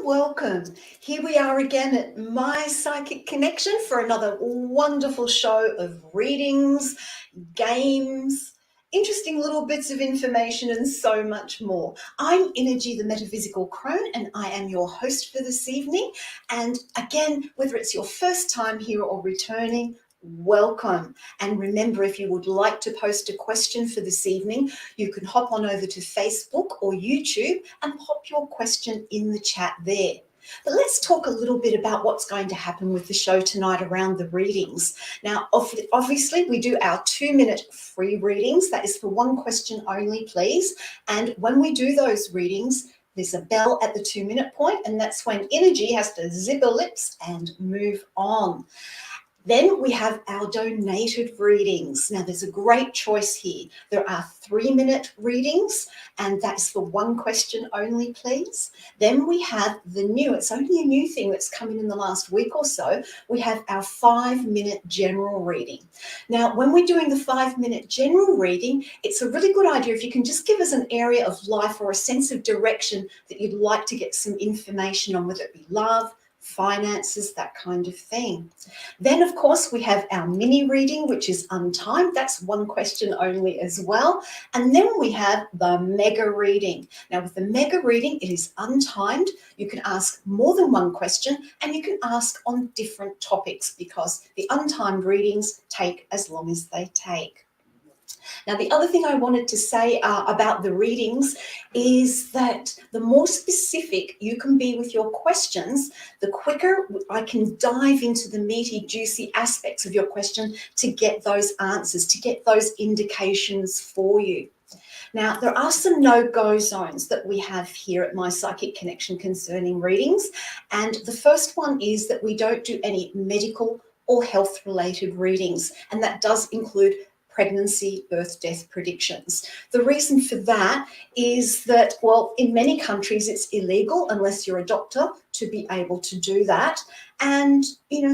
Welcome. Here we are again at My Psychic Connection for another wonderful show of readings, games, interesting little bits of information, and so much more. I'm Innerji The Metaphysical Crone, and I am your host for this evening. And again, whether it's your first time here or returning, welcome. And remember, if you would like to post a question for this evening, you can hop on over to Facebook or YouTube and pop your question in the chat there. But let's talk a little bit about what's going to happen with the show tonight around the readings. Now, obviously, we do our 2-minute free readings. That is for one question only, please. And when we do those readings, there's a bell at the 2-minute point, and that's when Innerji has to zip her lips and move on. Then we have our donated readings. Now, there's a great choice here. There are 3-minute readings, and that's for one question only, please. Then we have it's only a new thing that's come in the last week or so. We have our 5-minute general reading. Now, when we're doing the 5-minute general reading, it's a really good idea if you can just give us an area of life or a sense of direction that you'd like to get some information on, whether it be love, finances, that kind of thing. Then, of course, we have our mini reading, which is untimed. That's one question only as well. And then we have the mega reading. Now, with the mega reading, it is untimed. You can ask more than one question, and you can ask on different topics because the untimed readings take as long as they take. Now, the other thing I wanted to say about the readings is that the more specific you can be with your questions, the quicker I can dive into the meaty, juicy aspects of your question to get those answers, to get those indications for you. Now, there are some no-go zones that we have here at My Psychic Connection concerning readings. And the first one is that we don't do any medical or health-related readings. And that does include pregnancy, birth, death predictions. The reason for that is that, well, in many countries it's illegal unless you're a doctor to be able to do that. And,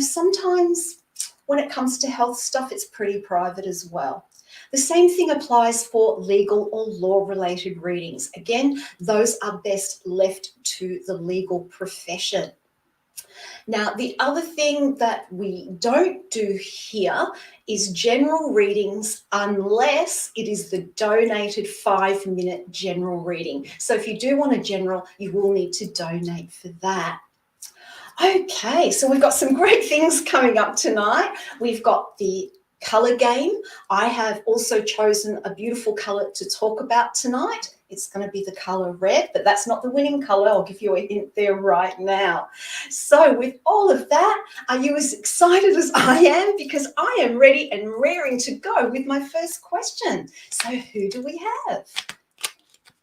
sometimes when it comes to health stuff, it's pretty private as well. The same thing applies for legal or law-related readings. Again, those are best left to the legal profession. Now, the other thing that we don't do here is general readings unless it is the donated 5-minute general reading. So if you do want a general, you will need to donate for that. Okay, so we've got some great things coming up tonight. We've got the colour game. I have also chosen a beautiful colour to talk about tonight. It's going to be the colour red, but that's not the winning colour. I'll give you a hint there right now. So with all of that, are you as excited as I am? Because I am ready and raring to go with my first question. So who do we have?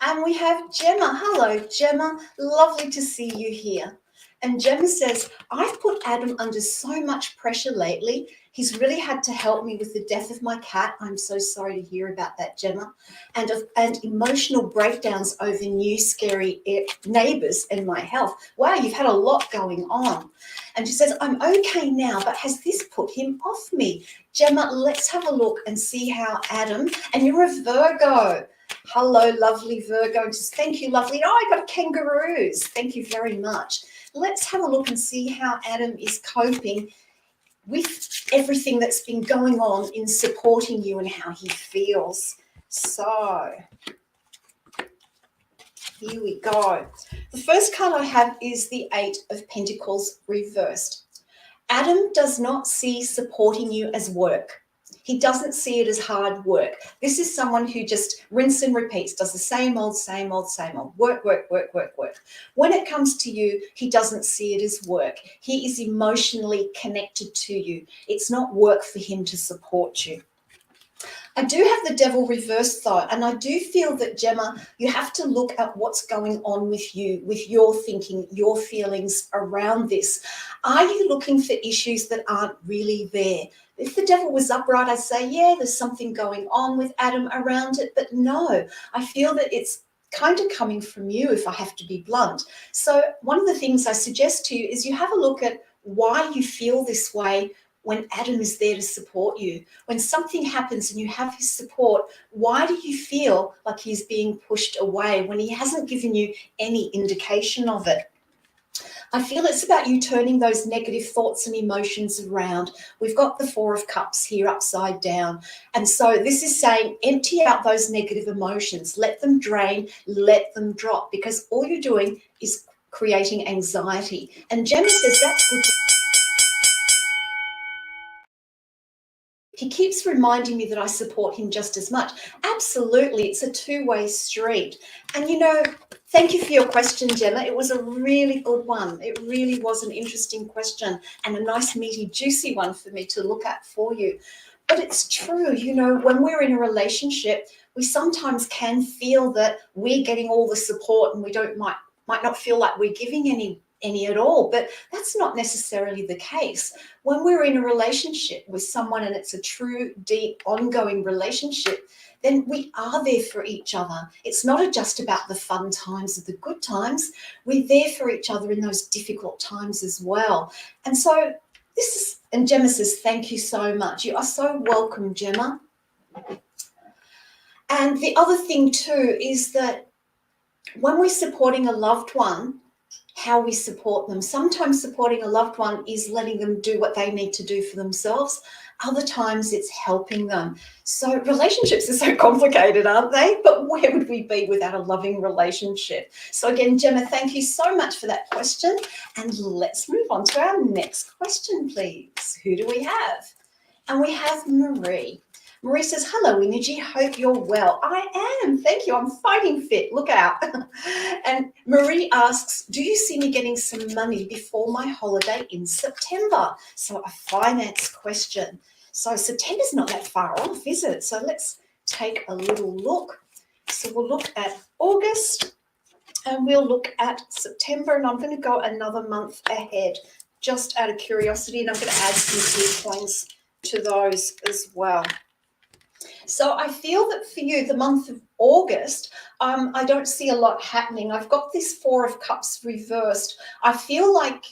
And we have Gemma. Hello, Gemma. Lovely to see you here. And Gemma says, I've put Adam under so much pressure lately. He's really had to help me with the death of my cat. I'm so sorry to hear about that, Gemma. And emotional breakdowns over new scary neighbours and my health. Wow, you've had a lot going on. And she says, I'm okay now, but has this put him off me? Gemma, let's have a look and see how Adam, and you're a Virgo. Hello, lovely Virgo. And just thank you, lovely. Oh, I got kangaroos. Thank you very much. Let's have a look and see how Adam is coping with everything that's been going on in supporting you and how he feels. So here we go. The first card I have is the 8 of Pentacles reversed. Adam does not see supporting you as work. He doesn't see it as hard work. This is someone who just rinse and repeats, does the same old, same old, same old. Work, work, work, work, work. When it comes to you, he doesn't see it as work. He is emotionally connected to you. It's not work for him to support you. I do have the devil reversed though, and I do feel that, Gemma, you have to look at what's going on with you, with your thinking, your feelings around this. Are you looking for issues that aren't really there? If the devil was upright, I'd say, yeah, there's something going on with Adam around it, but no, I feel that it's kind of coming from you, if I have to be blunt. So one of the things I suggest to you is you have a look at why you feel this way when Adam is there to support you. When something happens and you have his support, why do you feel like he's being pushed away when he hasn't given you any indication of it? I feel it's about you turning those negative thoughts and emotions around. We've got the Four of Cups here upside down. And so this is saying empty out those negative emotions. Let them drain, let them drop, because all you're doing is creating anxiety. And Gemma says that's good. He keeps reminding me that I support him just as much. Absolutely, it's a two-way street. And, you know, thank you for your question, Gemma. It was a really good one. It really was an interesting question and a nice, meaty, juicy one for me to look at for you. But it's true, you know, when we're in a relationship, we sometimes can feel that we're getting all the support and we might not feel like we're giving any at all, but that's not necessarily the case. When we're in a relationship with someone and it's a true, deep, ongoing relationship, then we are there for each other. It's not just about the fun times or the good times. We're there for each other in those difficult times as well. And so this is, and Gemma says, thank you so much. You are so welcome, Gemma. And the other thing too is that when we're supporting a loved one, how we support them. Sometimes supporting a loved one is letting them do what they need to do for themselves. Other times it's helping them. So relationships are so complicated, aren't they? But where would we be without a loving relationship? So again, Gemma, thank you so much for that question. And let's move on to our next question, please. Who do we have? And we have Marie. Marie says, hello, Innerji, hope you're well. I am, thank you, I'm fighting fit, look out. And Marie asks, do you see me getting some money before my holiday in September? So a finance question. So September's not that far off, is it? So let's take a little look. So we'll look at August and we'll look at September, and I'm going to go another month ahead, just out of curiosity, and I'm going to add some key points to those as well. So I feel that for you, the month of August, I don't see a lot happening. I've got this Four of Cups reversed. I feel like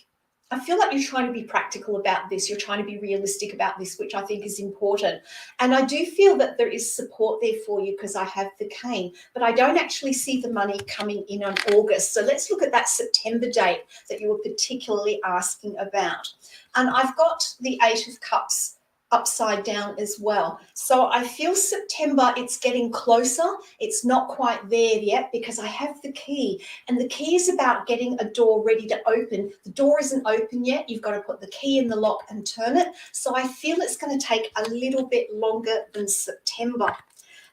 you're trying to be practical about this. You're trying to be realistic about this, which I think is important. And I do feel that there is support there for you because I have the cane, but I don't actually see the money coming in on August. So let's look at that September date that you were particularly asking about. And I've got the Eight of Cups upside down as well. So I feel September, it's getting closer. It's not quite there yet because I have the key, and the key is about getting a door ready to open. The door isn't open yet. You've got to put the key in the lock and turn it. So I feel it's going to take a little bit longer than September.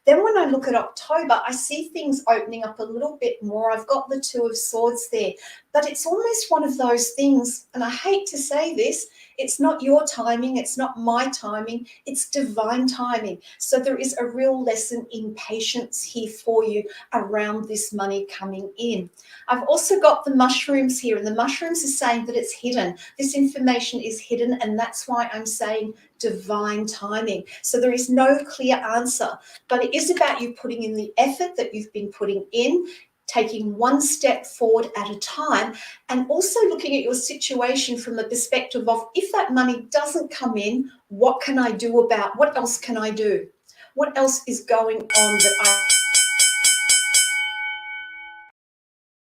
Then when I look at October, I see things opening up a little bit more. I've got the Two of Swords there, but it's almost one of those things, and I hate to say this, it's not your timing, it's not my timing, it's divine timing. So there is a real lesson in patience here for you around this money coming in. I've also got the mushrooms here, and the mushrooms are saying that it's hidden. This information is hidden, and that's why I'm saying divine timing. So there is no clear answer, but it is about you putting in the effort that you've been putting in, taking one step forward at a time, and also looking at your situation from the perspective of, if that money doesn't come in, what can I do about, what else can I do? What else is going on that I...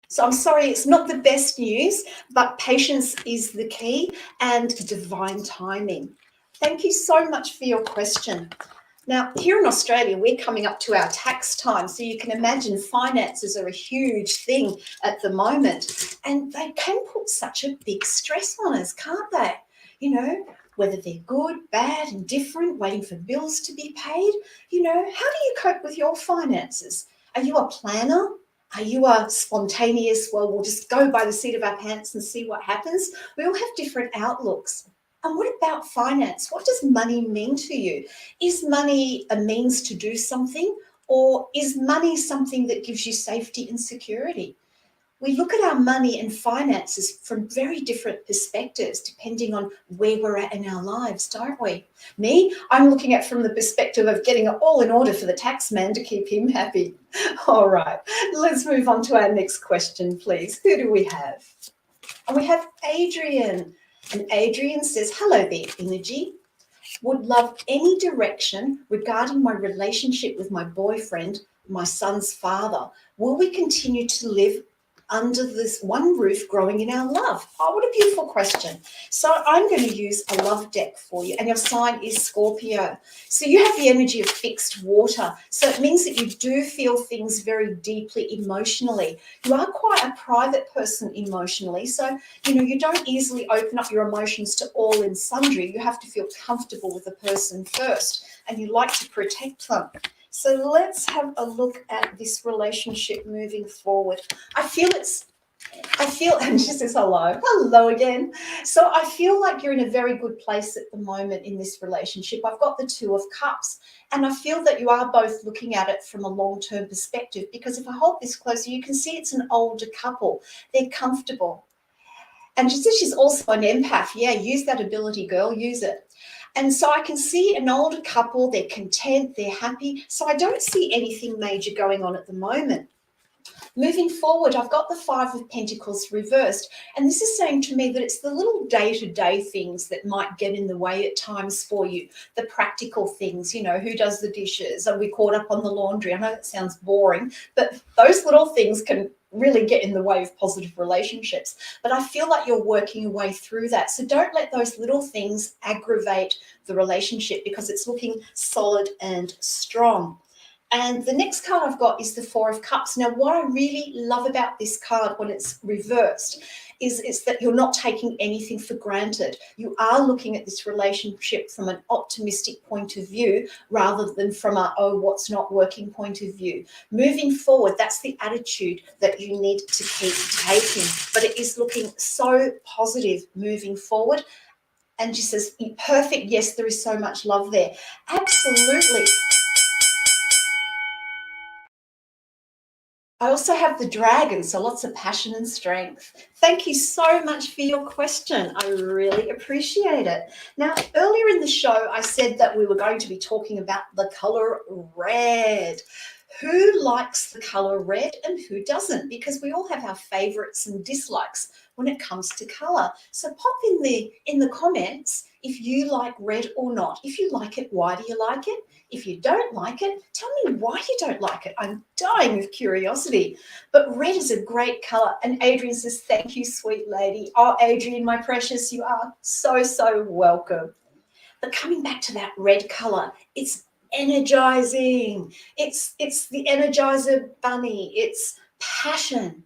So I'm sorry, it's not the best news, but patience is the key and divine timing. Thank you so much for your question. Now, here in Australia, we're coming up to our tax time, so you can imagine finances are a huge thing at the moment, and they can put such a big stress on us, can't they? You know, whether they're good, bad, indifferent, waiting for bills to be paid. You know, how do you cope with your finances? Are you a planner? Are you a spontaneous, well, we'll just go by the seat of our pants and see what happens? We all have different outlooks. And what about finance? What does money mean to you? Is money a means to do something, or is money something that gives you safety and security? We look at our money and finances from very different perspectives, depending on where we're at in our lives, don't we? Me, I'm looking at from the perspective of getting it all in order for the tax man to keep him happy. All right, let's move on to our next question, please. Who do we have? And we have Adrian. And Adrian says, hello there, Innerji. Would love any direction regarding my relationship with my boyfriend, my son's father. Will we continue to live under this one roof, growing in our love? Oh, what a beautiful question. So I'm going to use a love deck for you, and your sign is Scorpio. So you have the energy of fixed water. So it means that you do feel things very deeply emotionally. You are quite a private person emotionally. So, you don't easily open up your emotions to all and sundry. You have to feel comfortable with the person first, and you like to protect them. So let's have a look at this relationship moving forward. I feel, and she says hello again. So I feel like you're in a very good place at the moment in this relationship. I've got the Two of Cups, and I feel that you are both looking at it from a long-term perspective, because if I hold this closer, you can see it's an older couple. They're comfortable. And she says she's also an empath. Yeah, use that ability, girl, use it. And so I can see an older couple, they're content, they're happy. So I don't see anything major going on at the moment. Moving forward, I've got the Five of Pentacles reversed. And this is saying to me that it's the little day-to-day things that might get in the way at times for you. The practical things, who does the dishes? Are we caught up on the laundry? I know that sounds boring, but those little things can really get in the way of positive relationships. But I feel like you're working your way through that. So don't let those little things aggravate the relationship, because it's looking solid and strong. And the next card I've got is the Four of Cups. Now, what I really love about this card when it's reversed is that you're not taking anything for granted. You are looking at this relationship from an optimistic point of view, rather than from a, oh, what's not working point of view. Moving forward, that's the attitude that you need to keep taking. But it is looking so positive moving forward. And she says, perfect. Yes, there is so much love there. Absolutely. I also have the dragon, so lots of passion and strength. Thank you so much for your question. I really appreciate it. Now, earlier in the show, I said that we were going to be talking about the color red. Who likes the color red and who doesn't? Because we all have our favorites and dislikes when it comes to color. So pop in the comments if you like red or not. If you like it, why do you like it? If you don't like it, tell me why you don't like it. I'm dying of curiosity. But red is a great color. And Adrian says, thank you, sweet lady. Oh, Adrian, my precious, you are so, so welcome. But coming back to that red color, it's energizing. It's the Energizer bunny. It's passion.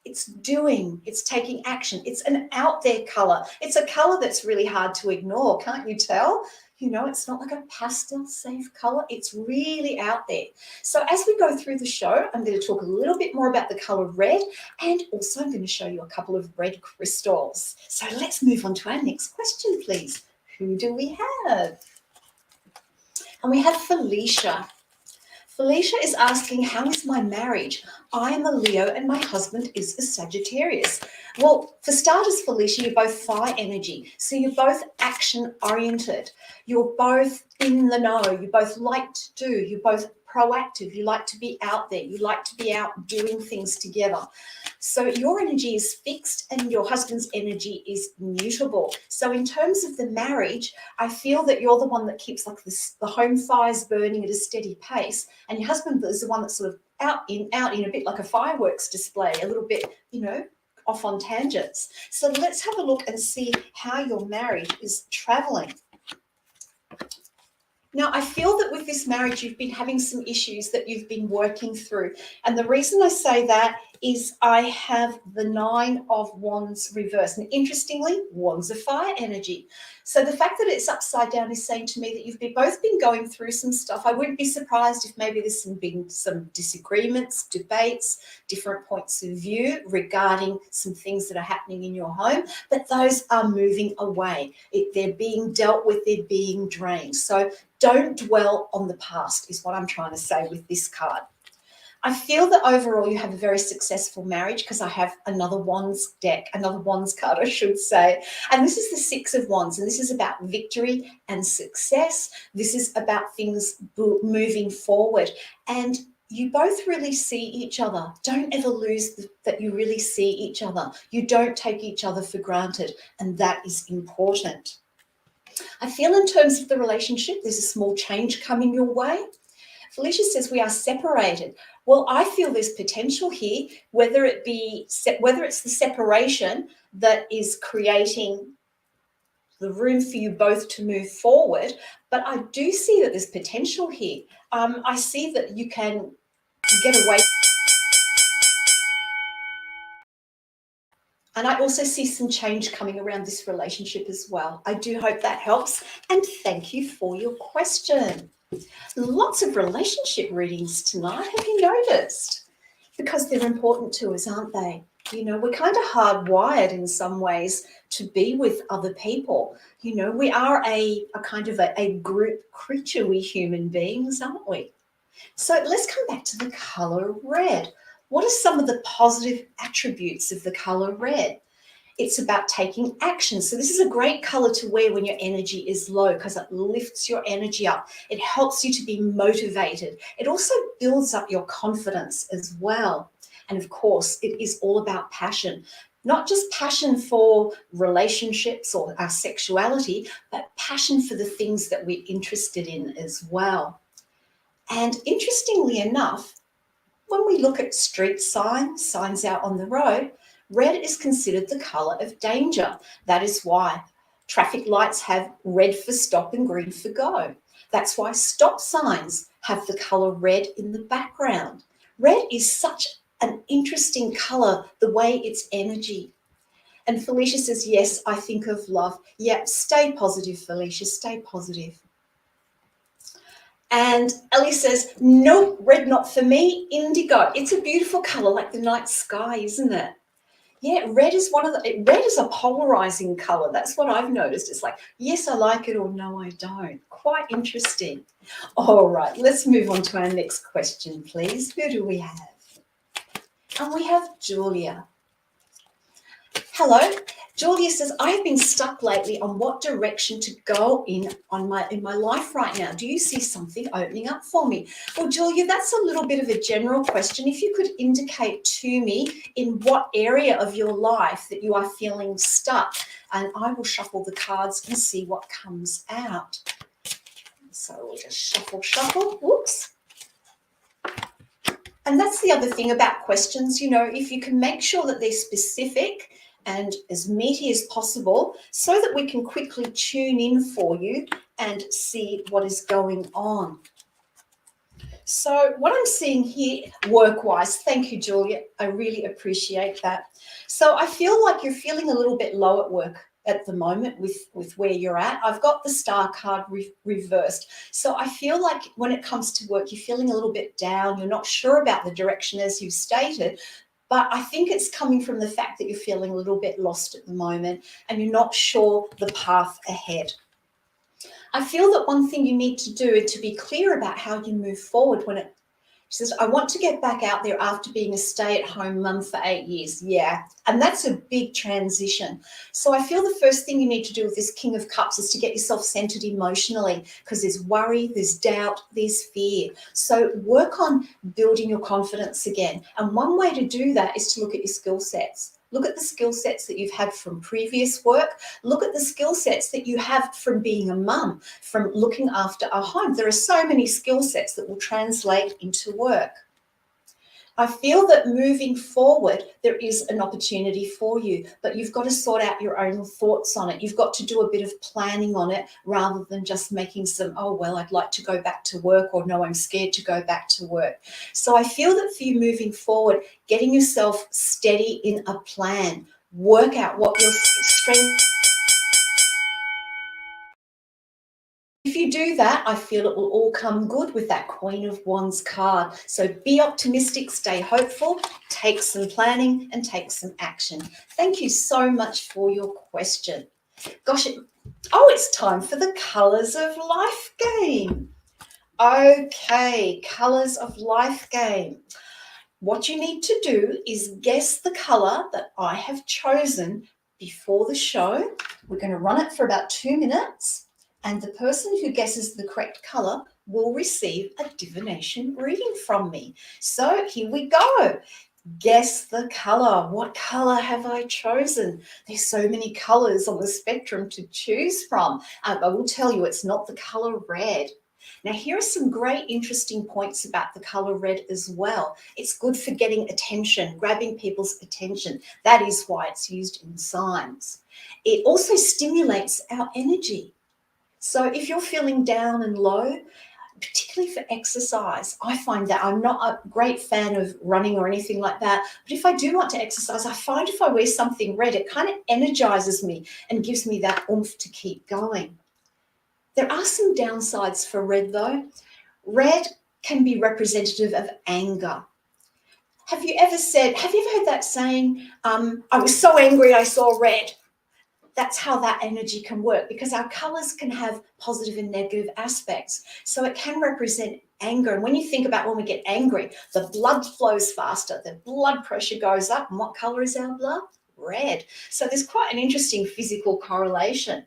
It's doing. It's taking action. It's an out there color. It's a color that's really hard to ignore. Can't you tell? It's not like a pastel safe color. It's really out there. So as we go through the show, I'm going to talk a little bit more about the color red, and also I'm going to show you a couple of red crystals. So let's move on to our next question, please. Who do we have? And we have Felicia. Felicia is asking, how is my marriage? I am a Leo and my husband is a Sagittarius. Well, for starters, Felicia, you're both fire energy. So you're both action oriented. You're both in the know. You both like to do. You're both proactive. You like to be out there. You like to be out doing things together. So your energy is fixed and your husband's energy is mutable. So in terms of the marriage, I feel that you're the one that keeps like the home fires burning at a steady pace, and your husband is the one that's sort of out in a bit like a fireworks display, a little bit, off on tangents. So let's have a look and see how your marriage is traveling. Now, I feel that with this marriage, you've been having some issues that you've been working through. And the reason I say that is I have the Nine of Wands reversed. And interestingly, Wands are fire energy. So the fact that it's upside down is saying to me that you've both been going through some stuff. I wouldn't be surprised if maybe there's been some disagreements, debates, different points of view regarding some things that are happening in your home, but those are moving away. They're being dealt with, they're being drained. So don't dwell on the past is what I'm trying to say with this card. I feel that overall you have a very successful marriage because I have another Wands deck, another Wands card, I should say. And this is the Six of Wands, and this is about victory and success. This is about things moving forward. And you both really see each other. Don't ever lose that you really see each other. You don't take each other for granted, and that is important. I feel in terms of the relationship, there's a small change coming your way. Felicia says we are separated. Well, I feel there's potential here, whether it's the separation that is creating the room for you both to move forward, but I do see that there's potential here. I see that you can get away. And I also see some change coming around this relationship as well. I do hope that helps, and thank you for your question. Lots of relationship readings tonight, have you noticed? Because they're important to us, aren't they? You know, we're kind of hardwired in some ways to be with other people. You know, we are a kind of a group creature, we human beings, aren't we? So let's come back to the colour red. What are some of the positive attributes of the colour red? It's about taking action. So this is a great color to wear when your energy is low because it lifts your energy up. It helps you to be motivated. It also builds up your confidence as well. And of course, it is all about passion. Not just passion for relationships or our sexuality, but passion for the things that we're interested in as well. And interestingly enough, when we look at street signs out on the road, red is considered the colour of danger. That is why traffic lights have red for stop and green for go. That's why stop signs have the colour red in the background. Red is such an interesting colour, the way it's energy. And Felicia says, yes, I think of love. Yeah, stay positive, Felicia, stay positive. And Ellie says, nope, red not for me, indigo. It's a beautiful colour like the night sky, isn't it? Yeah, red is red is a polarizing color. That's what I've noticed. It's like, yes, I like it, or no, I don't. Quite interesting. All right, let's move on to our next question, please. Who do we have? And we have Julia. Hello. Julia says, I have been stuck lately on what direction to go in my life right now. Do you see something opening up for me? Well, Julia, that's a little bit of a general question. If you could indicate to me in what area of your life that you are feeling stuck, and I will shuffle the cards and see what comes out. So we'll just shuffle. Whoops. And that's the other thing about questions, you know, if you can make sure that they're specific and as meaty as possible so that we can quickly tune in for you and see what is going on. So what I'm seeing here work-wise, thank you, Julia, I really appreciate that. So I feel like you're feeling a little bit low at work at the moment with where you're at. I've got the star card reversed. So I feel like when it comes to work, you're feeling a little bit down. You're not sure about the direction as you've stated, but I think it's coming from the fact that you're feeling a little bit lost at the moment and you're not sure the path ahead. I feel that one thing you need to do is to be clear about how you move forward when it She says, I want to get back out there after being a stay-at-home mum for 8 years. Yeah, and that's a big transition. So I feel the first thing you need to do with this King of Cups is to get yourself centered emotionally because there's worry, there's doubt, there's fear. So work on building your confidence again. And one way to do that is to look at your skill sets. Look at the skill sets that you've had from previous work. Look at the skill sets that you have from being a mum, from looking after a home. There are so many skill sets that will translate into work. I feel that moving forward, there is an opportunity for you, but you've got to sort out your own thoughts on it. You've got to do a bit of planning on it rather than just making some, oh, well, I'd like to go back to work, or no, I'm scared to go back to work. So I feel that for you moving forward, getting yourself steady in a plan, work out what your strength. you do that, I feel it will all come good with that Queen of Wands card. So be optimistic, stay hopeful, take some planning and take some action. Thank you so much for your question. Gosh, it's time for the Colours of Life game. Okay, Colours of Life game. What you need to do is guess the colour that I have chosen before the show. We're going to run it for about 2 minutes, and the person who guesses the correct colour will receive a divination reading from me. So here we go. Guess the colour. What colour have I chosen? There's so many colours on the spectrum to choose from. I will tell you, it's not the colour red. Now, here are some great interesting points about the colour red as well. It's good for getting attention, grabbing people's attention. That is why it's used in science. It also stimulates our energy. So if you're feeling down and low, particularly for exercise, I find that I'm not a great fan of running or anything like that. But if I do want to exercise, I find if I wear something red, it kind of energizes me and gives me that oomph to keep going. There are some downsides for red though. Red can be representative of anger. Have you ever heard that saying, I was so angry I saw red? That's how that energy can work, because our colours can have positive and negative aspects. So it can represent anger. And when you think about when we get angry, the blood flows faster, the blood pressure goes up. And what colour is our blood? Red. So there's quite an interesting physical correlation.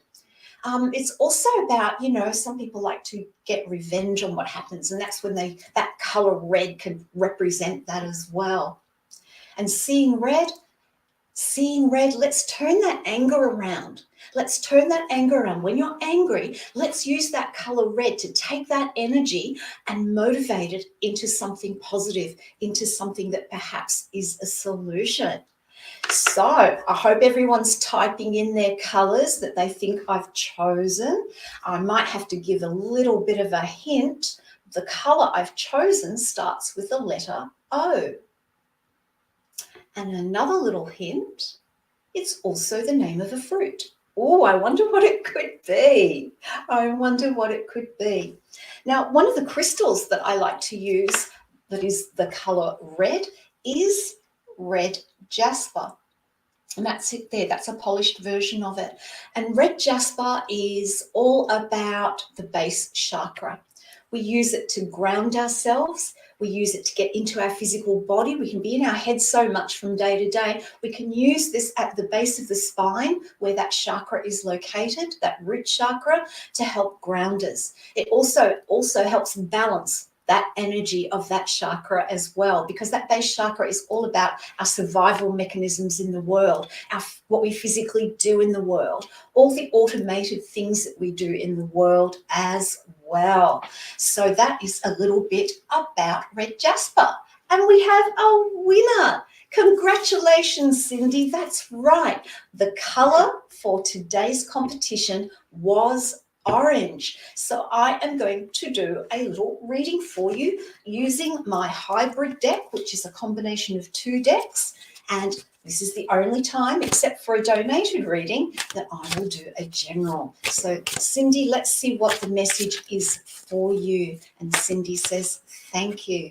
It's also about, some people like to get revenge on what happens, and that's when that colour red can represent that as well. And seeing red, let's turn that anger around. Let's turn that anger around. When you're angry, let's use that colour red to take that energy and motivate it into something positive, into something that perhaps is a solution. So I hope everyone's typing in their colours that they think I've chosen. I might have to give a little bit of a hint. The colour I've chosen starts with the letter O. And another little hint, it's also the name of a fruit. Oh, I wonder what it could be. Now, one of the crystals that I like to use that is the colour red is red jasper. And that's it there. That's a polished version of it. And red jasper is all about the base chakra. We use it to ground ourselves. We use it to get into our physical body. We can be in our head so much from day to day. We can use this at the base of the spine where that chakra is located, that root chakra, to help ground us. It also helps balance that energy of that chakra as well, because that base chakra is all about our survival mechanisms in the world, what we physically do in the world, all the automated things that we do in the world as well. So that is a little bit about red jasper. And we have a winner. Congratulations, Cindy. That's right. The colour for today's competition was orange. So I am going to do a little reading for you using my hybrid deck, which is a combination of 2 decks. And this is the only time, except for a donated reading, that I will do a general. So Cindy, let's see what the message is for you. And Cindy says, thank you.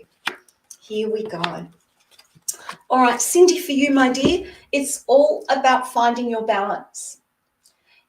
Here we go. All right, Cindy, for you, my dear, it's all about finding your balance.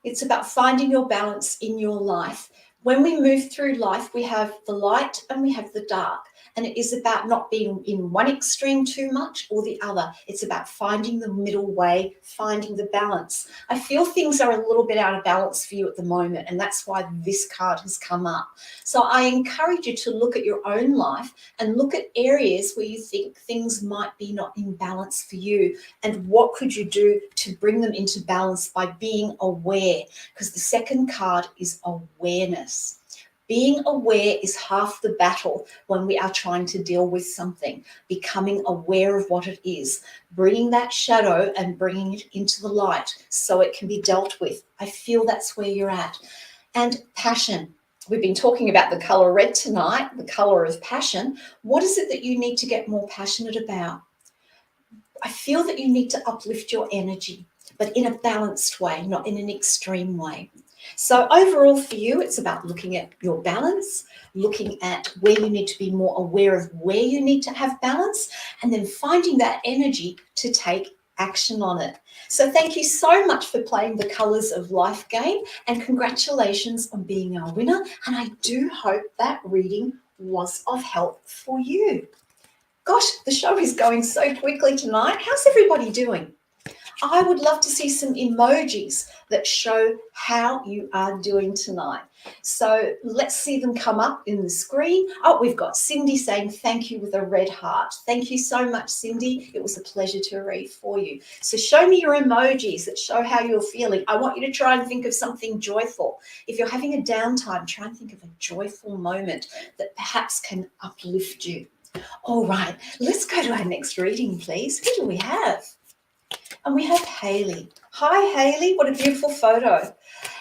It's about finding your balance in your life. When we move through life, we have the light and we have the dark. And it is about not being in one extreme too much or the other. It's about finding the middle way, finding the balance. I feel things are a little bit out of balance for you at the moment, and that's why this card has come up. So I encourage you to look at your own life and look at areas where you think things might be not in balance for you, and what could you do to bring them into balance by being aware, because the second card is awareness. Being aware is half the battle when we are trying to deal with something, becoming aware of what it is, bringing that shadow and bringing it into the light so it can be dealt with. I feel that's where you're at. And passion. We've been talking about the colour red tonight, the colour of passion. What is it that you need to get more passionate about? I feel that you need to uplift your energy, but in a balanced way, not in an extreme way. So overall for you, it's about looking at your balance, looking at where you need to be more aware of where you need to have balance, and then finding that energy to take action on it. So thank you so much for playing the Colours of Life game, and congratulations on being our winner. And I do hope that reading was of help for you. Gosh, the show is going so quickly tonight. How's everybody doing? I would love to see some emojis that show how you are doing tonight. So let's see them come up in the screen. Oh, we've got Cindy saying thank you with a red heart. Thank you so much, Cindy. It was a pleasure to read for you. So show me your emojis that show how you're feeling. I want you to try and think of something joyful. If you're having a downtime, try and think of a joyful moment that perhaps can uplift you. All right, let's go to our next reading, please. Who do we have? And we have Hayley. Hi, Hayley. What a beautiful photo.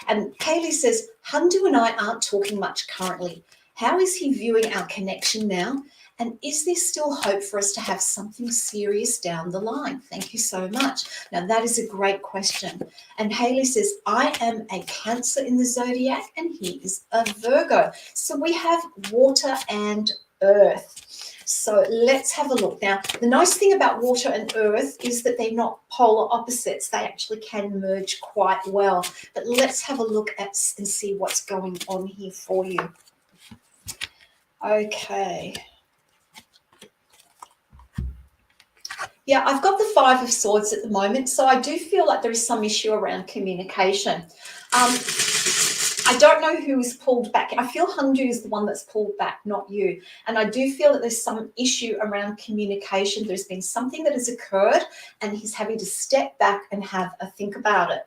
And Hayley says, Hundu and I aren't talking much currently. How is he viewing our connection now? And is there still hope for us to have something serious down the line? Thank you so much. Now, that is a great question. And Hayley says, I am a Cancer in the zodiac and he is a Virgo. So we have water and earth. So let's have a look. Now, the nice thing about water and earth is that they're not polar opposites. They actually can merge quite well. But let's have a look at and see what's going on here for you. Okay. Yeah, I've got the Five of Swords at the moment, so I do feel like there is some issue around communication. I don't know who is pulled back. I feel Hundu is the one that's pulled back, not you. And I do feel that there's some issue around communication. There's been something that has occurred and he's having to step back and have a think about it.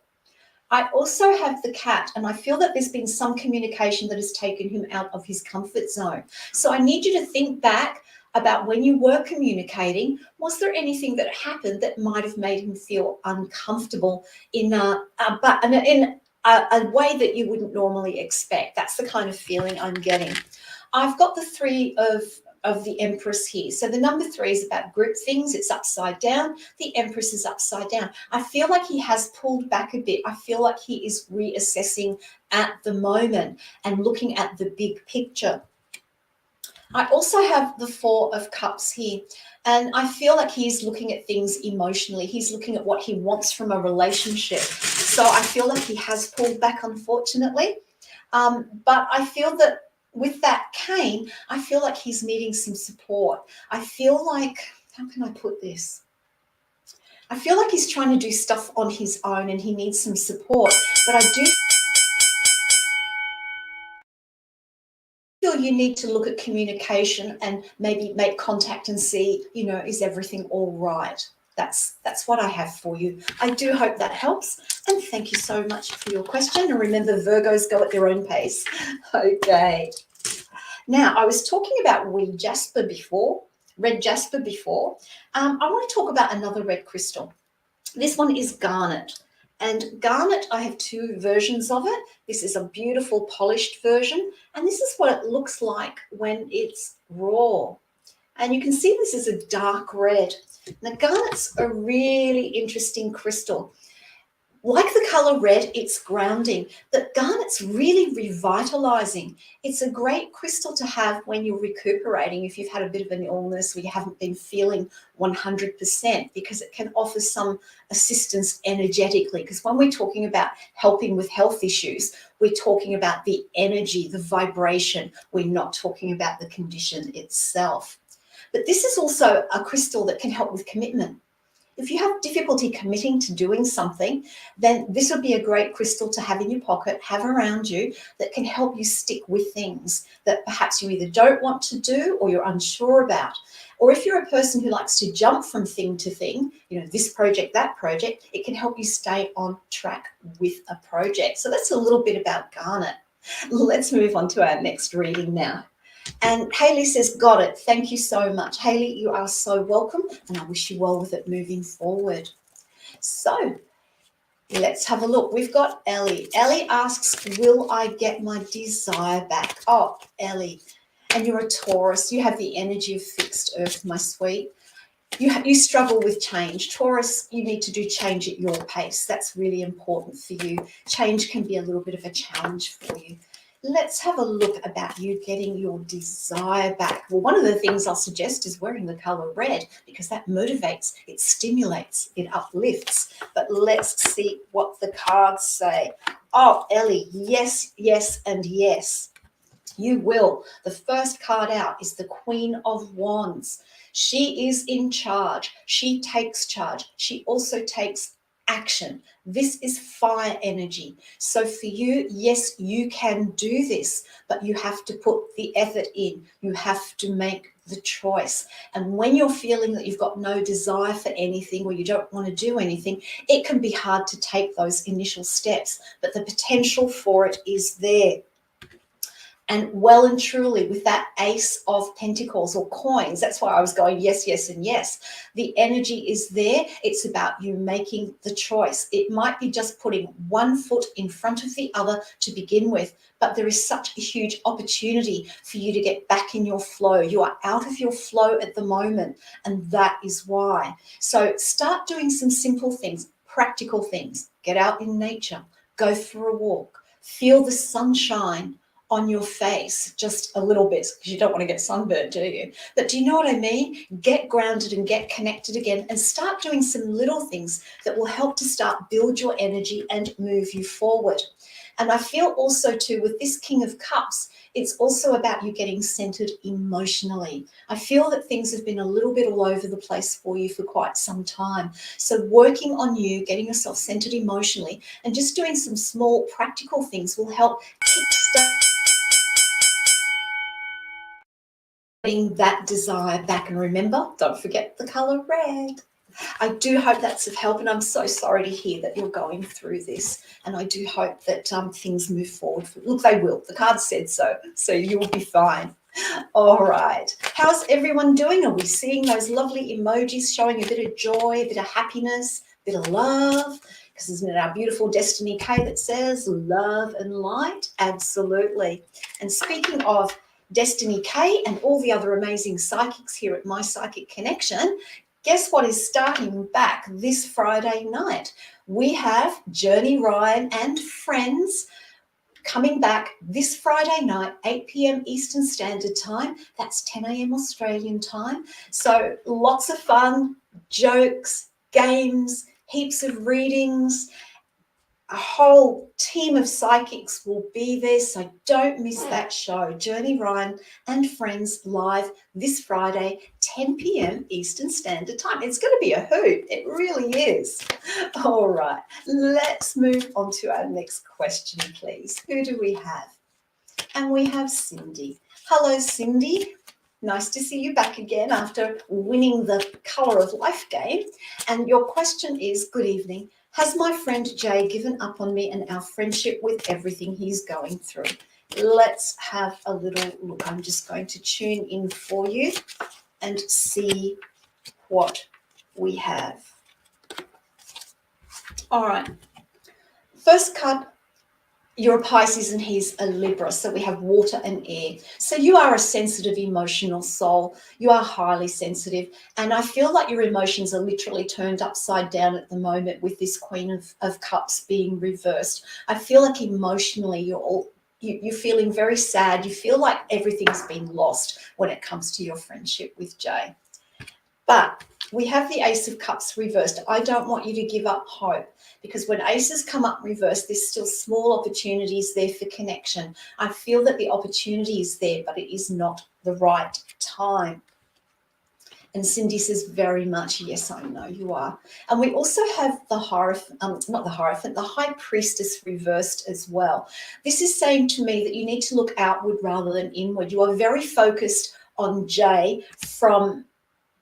I also have the Cat, and I feel that there's been some communication that has taken him out of his comfort zone. So I need you to think back about when you were communicating. Was there anything that happened that might have made him feel uncomfortable in a way that you wouldn't normally expect? That's the kind of feeling I'm getting. I've got the Three of the Empress here. So the number 3 is about group things. It's upside down. The Empress is upside down. I feel like he has pulled back a bit. I feel like he is reassessing at the moment and looking at the big picture. I also have the Four of Cups here, and I feel like he's looking at things emotionally. He's looking at what he wants from a relationship. So I feel like he has pulled back, unfortunately. But I feel that with that cane, I feel like he's needing some support. I feel like, how can I put this? I feel like he's trying to do stuff on his own and he needs some support. But I do feel you need to look at communication and maybe make contact and see, is everything all right? That's what I have for you. I do hope that helps. And thank you so much for your question. And remember, Virgos go at their own pace. Okay. Now, I was talking about red jasper before. I want to talk about another red crystal. This one is garnet. And garnet, I have 2 versions of it. This is a beautiful polished version. And this is what it looks like when it's raw. And you can see this is a dark red. Now, garnet's a really interesting crystal. Like the color red, it's grounding, but garnet's really revitalizing. It's a great crystal to have when you're recuperating, if you've had a bit of an illness or you haven't been feeling 100%, because it can offer some assistance energetically. Because when we're talking about helping with health issues, we're talking about the energy, the vibration. We're not talking about the condition itself. But this is also a crystal that can help with commitment. If you have difficulty committing to doing something, then this would be a great crystal to have in your pocket, have around you, that can help you stick with things that perhaps you either don't want to do or you're unsure about. Or if you're a person who likes to jump from thing to thing, this project, that project, it can help you stay on track with a project. So that's a little bit about garnet. Let's move on to our next reading now. And Hayley says, got it. Thank you so much. Hayley, you are so welcome, and I wish you well with it moving forward. So let's have a look. We've got Ellie. Ellie asks, will I get my desire back? Oh, Ellie, and you're a Taurus. You have the energy of fixed earth, my sweet. You struggle with change. Taurus, you need to do change at your pace. That's really important for you. Change can be a little bit of a challenge for you. Let's have a look about you getting your desire back. Well, one of the things I'll suggest is wearing the color red, because that motivates, it stimulates, it uplifts. But let's see what the cards say. Oh, Ellie, yes, yes, and yes. You will. The first card out is the Queen of Wands. She is in charge. She takes charge. She also takes action. This is fire energy. So for you, yes, you can do this, but you have to put the effort in. You have to make the choice. And when you're feeling that you've got no desire for anything, or you don't want to do anything, it can be hard to take those initial steps, but the potential for it is there. And well and truly, with that Ace of Pentacles or coins, that's why I was going yes, yes, and yes. The energy is there. It's about you making the choice. It might be just putting one foot in front of the other to begin with, but there is such a huge opportunity for you to get back in your flow. You are out of your flow at the moment, and that is why. So start doing some simple things, practical things. Get out in nature, go for a walk, feel the sunshine on your face just a little bit, because you don't want to get sunburned, do you? But do you know what I mean? Get grounded and get connected again, and start doing some little things that will help to start build your energy and move you forward. And I feel also too, with this King of Cups, it's also about you getting centered emotionally. I feel that things have been a little bit all over the place for you for quite some time. So working on you, getting yourself centered emotionally, and just doing some small practical things will help kickstart getting that desire back. And remember, don't forget the color red. I do hope that's of help, and I'm so sorry to hear that you're going through this, and I do hope that things move forward. Look, they will. The card said so you will be fine. All right. How's everyone doing? Are we seeing those lovely emojis showing a bit of joy, a bit of happiness, a bit of love? Because isn't it our beautiful Destiny K that says love and light? Absolutely. And speaking of Destiny K and all the other amazing psychics here at My Psychic Connection, guess what is starting back this Friday night? We have Journey Ryan and friends coming back this Friday night, 8 p.m. Eastern Standard Time. That's 10 a.m. Australian time. So lots of fun, jokes, games, heaps of readings. A whole team of psychics will be there, so don't miss that show. Journey Ryan and friends live this Friday, 10 p.m. Eastern Standard Time. It's going to be a hoot. It really is. All right, let's move on to our next question, please. Who do we have? And we have Cindy. Hello, Cindy. Nice to see you back again after winning the Colour of Life game. And your question is, good evening. Has my friend Jay given up on me and our friendship with everything he's going through? Let's have a little look. I'm just going to tune in for you and see what we have. All right. First card. You're a Pisces and he's a Libra, so we have water and air. So you are a sensitive, emotional soul. You are highly sensitive, and I feel like your emotions are literally turned upside down at the moment with this Queen of Cups being reversed. I feel like emotionally you're feeling very sad. You feel like everything's been lost when it comes to your friendship with Jay. But we have the Ace of Cups reversed. I don't want you to give up hope, because when aces come up reversed, there's still small opportunities there for connection. I feel that the opportunity is there, but it is not the right time. And Cindy says very much, yes, I know you are. And we also have the the High Priestess reversed as well. This is saying to me that you need to look outward rather than inward. You are very focused on Jay from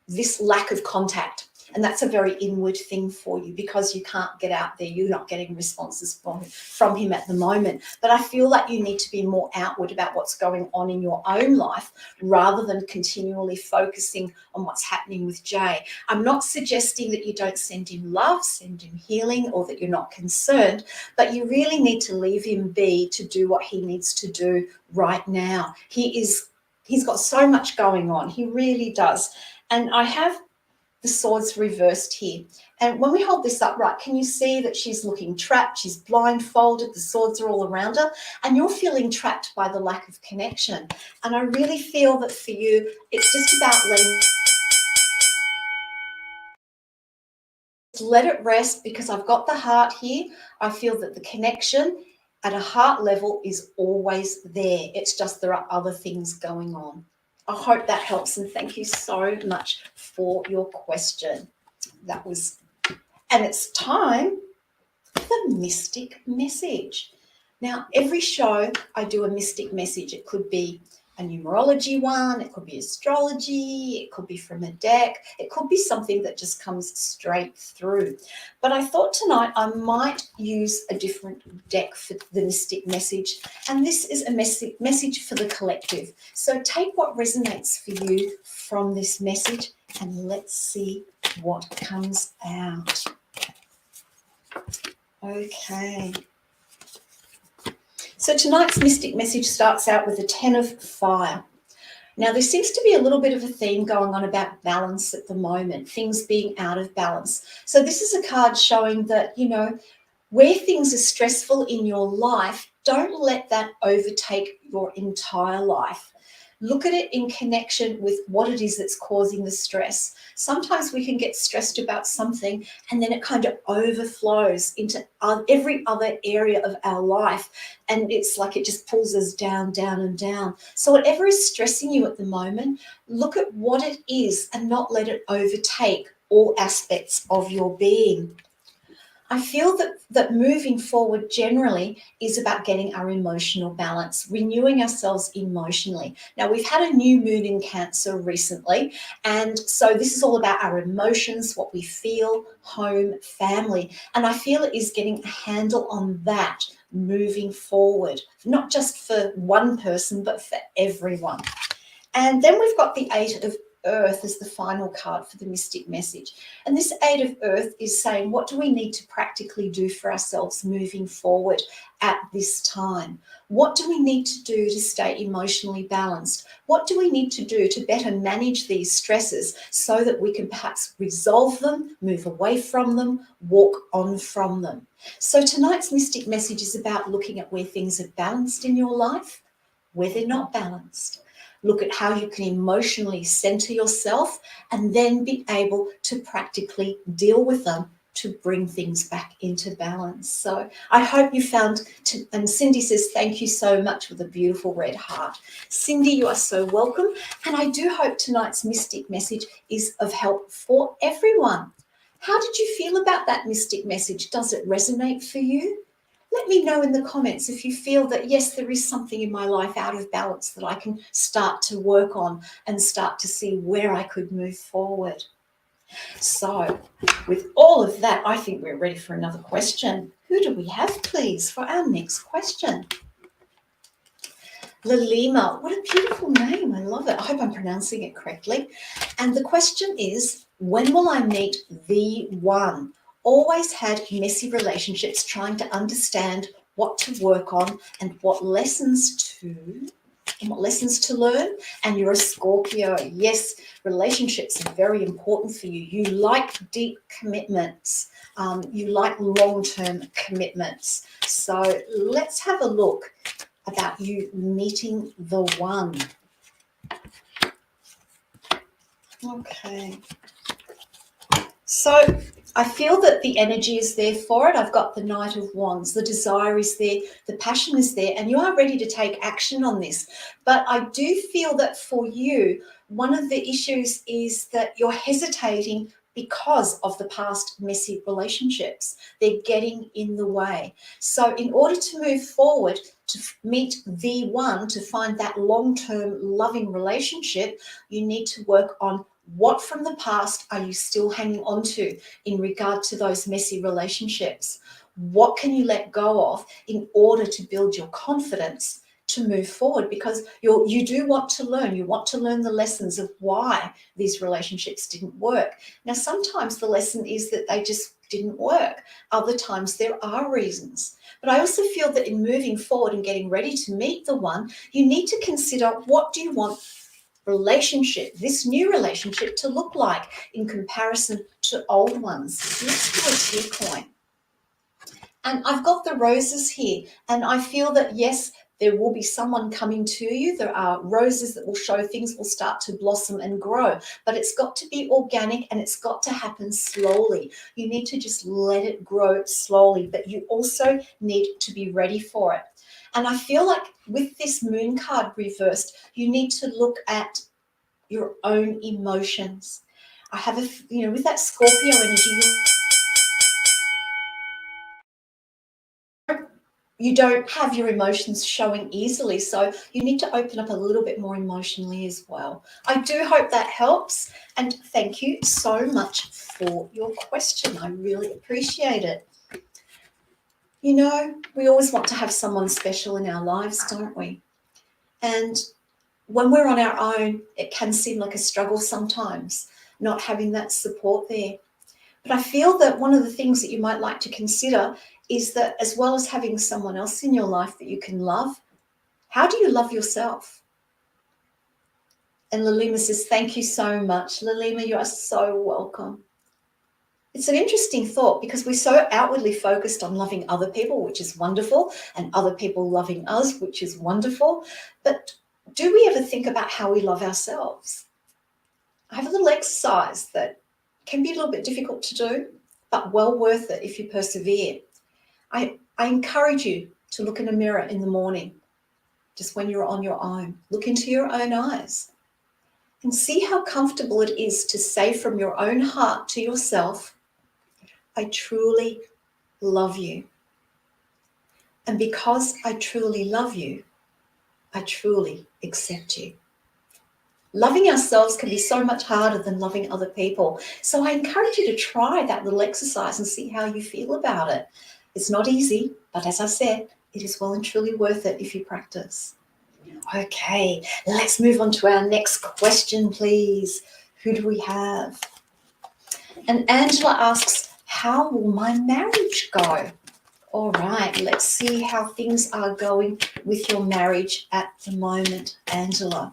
this lack of contact. And that's a very inward thing for you, because you can't get out there. You're not getting responses from him at the moment. But I feel like you need to be more outward about what's going on in your own life rather than continually focusing on what's happening with Jay. I'm not suggesting that you don't send him love, send him healing, or that you're not concerned, but you really need to leave him be to do what he needs to do right now. He's got so much going on. He really does. And I have the swords reversed here. And when we hold this upright, can you see that she's looking trapped? She's blindfolded. The swords are all around her. And you're feeling trapped by the lack of connection. And I really feel that for you, it's just about let it rest, because I've got the heart here. I feel that the connection at a heart level is always there. It's just there are other things going on. I hope that helps, and thank you so much for your question. That was, and it's time for the mystic message. Now, every show I do a mystic message. It could be a numerology one, it could be astrology, it could be from a deck, it could be something that just comes straight through. But I thought tonight I might use a different deck for the mystic message, and this is a message for the collective. So take what resonates for you from this message, and let's see what comes out. Okay. So tonight's mystic message starts out with the 10 of fire. Now, there seems to be a little bit of a theme going on about balance at the moment, things being out of balance. So this is a card showing that, you know, where things are stressful in your life, don't let that overtake your entire life. Look at it in connection with what it is that's causing the stress. Sometimes we can get stressed about something and then it kind of overflows into every other area of our life. And it's like it just pulls us down, down and down. So whatever is stressing you at the moment, look at what it is and not let it overtake all aspects of your being. I feel that moving forward generally is about getting our emotional balance, renewing ourselves emotionally. Now, we've had a new moon in Cancer recently, and so this is all about our emotions, what we feel, home, family. And I feel it is getting a handle on that moving forward, not just for one person, but for everyone. And then we've got the 8 of Earth as the final card for the mystic message. And this 8 of Earth is saying, what do we need to practically do for ourselves moving forward at this time? What do we need to do to stay emotionally balanced? What do we need to do to better manage these stresses so that we can perhaps resolve them, move away from them, walk on from them? So tonight's mystic message is about looking at where things are balanced in your life, where they're not balanced. Look at how you can emotionally center yourself and then be able to practically deal with them to bring things back into balance. So I hope you found, and Cindy says, thank you so much with a beautiful red heart. Cindy, you are so welcome. And I do hope tonight's mystic message is of help for everyone. How did you feel about that mystic message? Does it resonate for you? Let me know in the comments if you feel that, yes, there is something in my life out of balance that I can start to work on and start to see where I could move forward. So with all of that, I think we're ready for another question. Who do we have, please, for our next question? Lalima, what a beautiful name. I love it. I hope I'm pronouncing it correctly. And the question is, when will I meet the one? Always had messy relationships, trying to understand what to work on and what lessons to learn. And you're a Scorpio. Yes, relationships are very important for you. You like deep commitments. You like long-term commitments. So let's have a look about you meeting the one. Okay. So I feel that the energy is there for it. I've got the Knight of Wands. The desire is there. The passion is there. And you are ready to take action on this. But I do feel that for you, one of the issues is that you're hesitating because of the past messy relationships. They're getting in the way. So in order to move forward, to meet the one, to find that long-term loving relationship, you need to work on what from the past are you still hanging on to in regard to those messy relationships? What can you let go of in order to build your confidence to move forward? Because you do want to learn. You want to learn the lessons of why these relationships didn't work. Now, sometimes the lesson is that they just didn't work. Other times there are reasons. But I also feel that in moving forward and getting ready to meet the one, you need to consider, what do you want relationship, this new relationship, to look like in comparison to old ones? Let's do a tea coin. And I've got the roses here, and I feel that, yes, there will be someone coming to you. There are roses that will show things will start to blossom and grow, but it's got to be organic and it's got to happen slowly. You need to just let it grow slowly, but you also need to be ready for it. And I feel like with this moon card reversed, you need to look at your own emotions. I have with that Scorpio energy, you don't have your emotions showing easily, so you need to open up a little bit more emotionally as well. I do hope that helps, and thank you so much for your question. I really appreciate it. You know, we always want to have someone special in our lives, don't we? And when we're on our own, it can seem like a struggle sometimes, not having that support there. But I feel that one of the things that you might like to consider is that, as well as having someone else in your life that you can love, how do you love yourself? And Lalima says, thank you so much. Lalima, you are so welcome. It's an interesting thought because we're so outwardly focused on loving other people, which is wonderful, and other people loving us, which is wonderful. But do we ever think about how we love ourselves? I have a little exercise that can be a little bit difficult to do, but well worth it if you persevere. I encourage you to look in a mirror in the morning, just when you're on your own. Look into your own eyes and see how comfortable it is to say from your own heart to yourself, I truly love you. And because I truly love you, I truly accept you. Loving ourselves can be so much harder than loving other people. So I encourage you to try that little exercise and see how you feel about it. It's not easy, but as I said, it is well and truly worth it if you practice. Okay, let's move on to our next question, please. Who do we have? And Angela asks, how will my marriage go? All right, let's see how things are going with your marriage at the moment, Angela.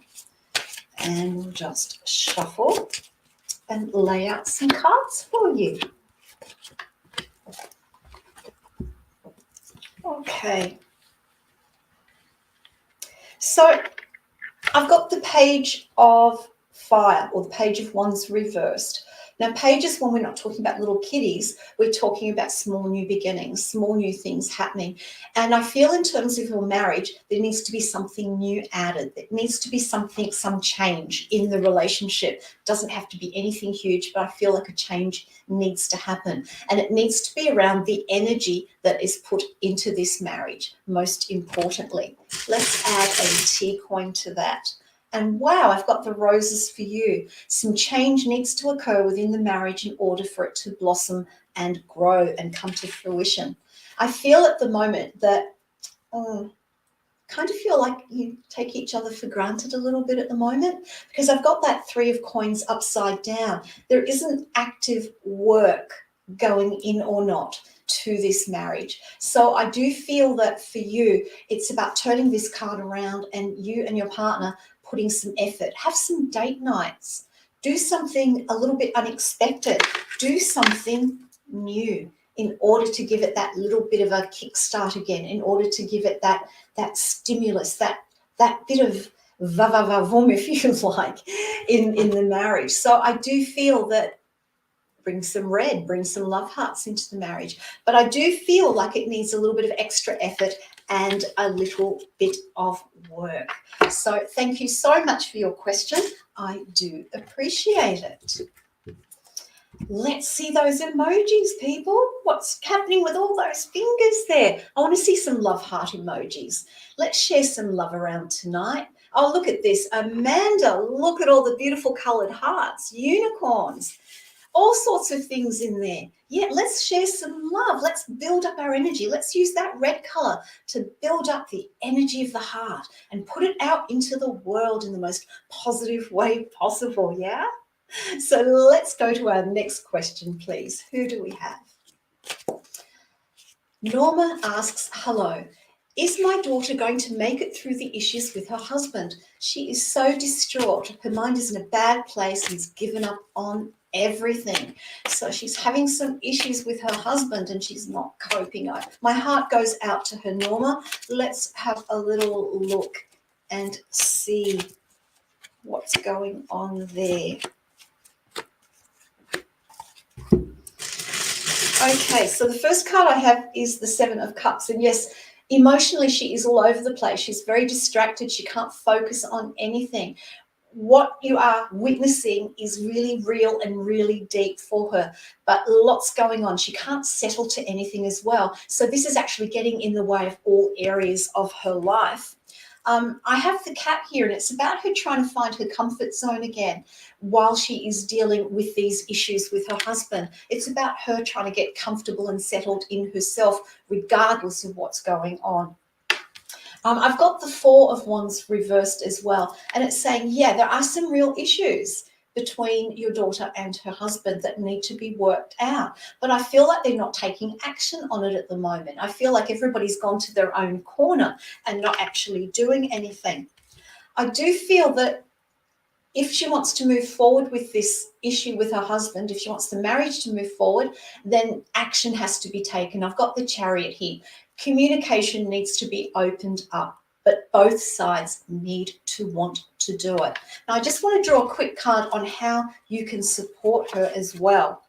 And we'll just shuffle and lay out some cards for you. Okay. So I've got the page of fire, or the page of wands reversed. Now, pages, when we're not talking about little kitties, we're talking about small new beginnings, small new things happening. And I feel in terms of your marriage, there needs to be something new added. There needs to be some change in the relationship. It doesn't have to be anything huge, but I feel like a change needs to happen. And it needs to be around the energy that is put into this marriage, most importantly. Let's add a tea coin to that. And wow, I've got the roses for you. Some change needs to occur within the marriage in order for it to blossom and grow and come to fruition. I feel at the moment that kind of feel like you take each other for granted a little bit at the moment, because I've got that 3 of coins upside down. There isn't active work going in or not to this marriage. So I do feel that for you, it's about turning this card around and you and your partner putting some effort. Have some date nights. Do something a little bit unexpected. Do something new in order to give it that little bit of a kickstart again, in order to give it that stimulus, that bit of va-va-va-voom, if you like, in the marriage. So I do feel that bring some red, bring some love hearts into the marriage. But I do feel like it needs a little bit of extra effort and a little bit of work. So thank you so much for your question. I do appreciate it. Let's see those emojis, people. What's happening with all those fingers there? I want to see some love heart emojis. Let's share some love around tonight. Oh, look at this. Amanda, look at all the beautiful coloured hearts, unicorns, all sorts of things in there. Yeah, let's share some love. Let's build up our energy. Let's use that red colour to build up the energy of the heart and put it out into the world in the most positive way possible, yeah? So let's go to our next question, please. Who do we have? Norma asks, hello. Is my daughter going to make it through the issues with her husband? She is so distraught. Her mind is in a bad place and has given up on everything. So she's having some issues with her husband and she's not coping. My heart goes out to her, Norma. Let's have a little look and see what's going on there. Okay, so the first card I have is the Seven of Cups. And yes, emotionally, she is all over the place. She's very distracted. She can't focus on anything. What you are witnessing is really real and really deep for her, but lots going on. She can't settle to anything as well. So this is actually getting in the way of all areas of her life. I have the cat here, and it's about her trying to find her comfort zone again while she is dealing with these issues with her husband. It's about her trying to get comfortable and settled in herself, regardless of what's going on. I've got the Four of Wands reversed as well, and it's saying, yeah, there are some real issues between your daughter and her husband that need to be worked out. But I feel like they're not taking action on it at the moment. I feel like everybody's gone to their own corner and not actually doing anything. I do feel that if she wants to move forward with this issue with her husband, if she wants the marriage to move forward, then action has to be taken. I've got the Chariot here. Communication needs to be opened up, but both sides need to want to do it. Now, I just want to draw a quick card on how you can support her as well.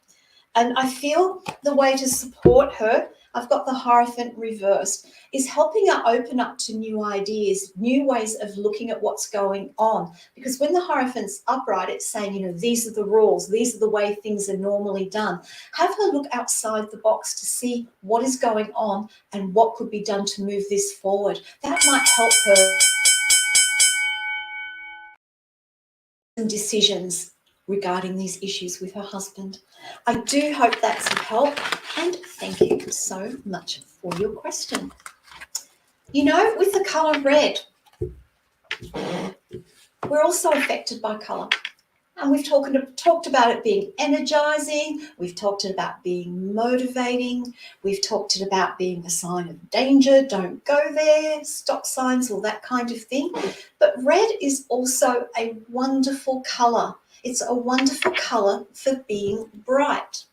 And I feel the way to support her, I've got the Hierophant reversed, is helping her open up to new ideas, new ways of looking at what's going on. Because when the Hierophant's upright, it's saying, these are the rules, these are the way things are normally done. Have her look outside the box to see what is going on and what could be done to move this forward. That might help her some decisions regarding these issues with her husband. I do hope that's a help, and thank you so much for your question. With the colour red, we're also affected by colour. And we've talked about it being energizing, we've talked about being motivating, we've talked about being a sign of danger, don't go there, stop signs, all that kind of thing. But red is also a wonderful colour. It's a wonderful colour for being bright.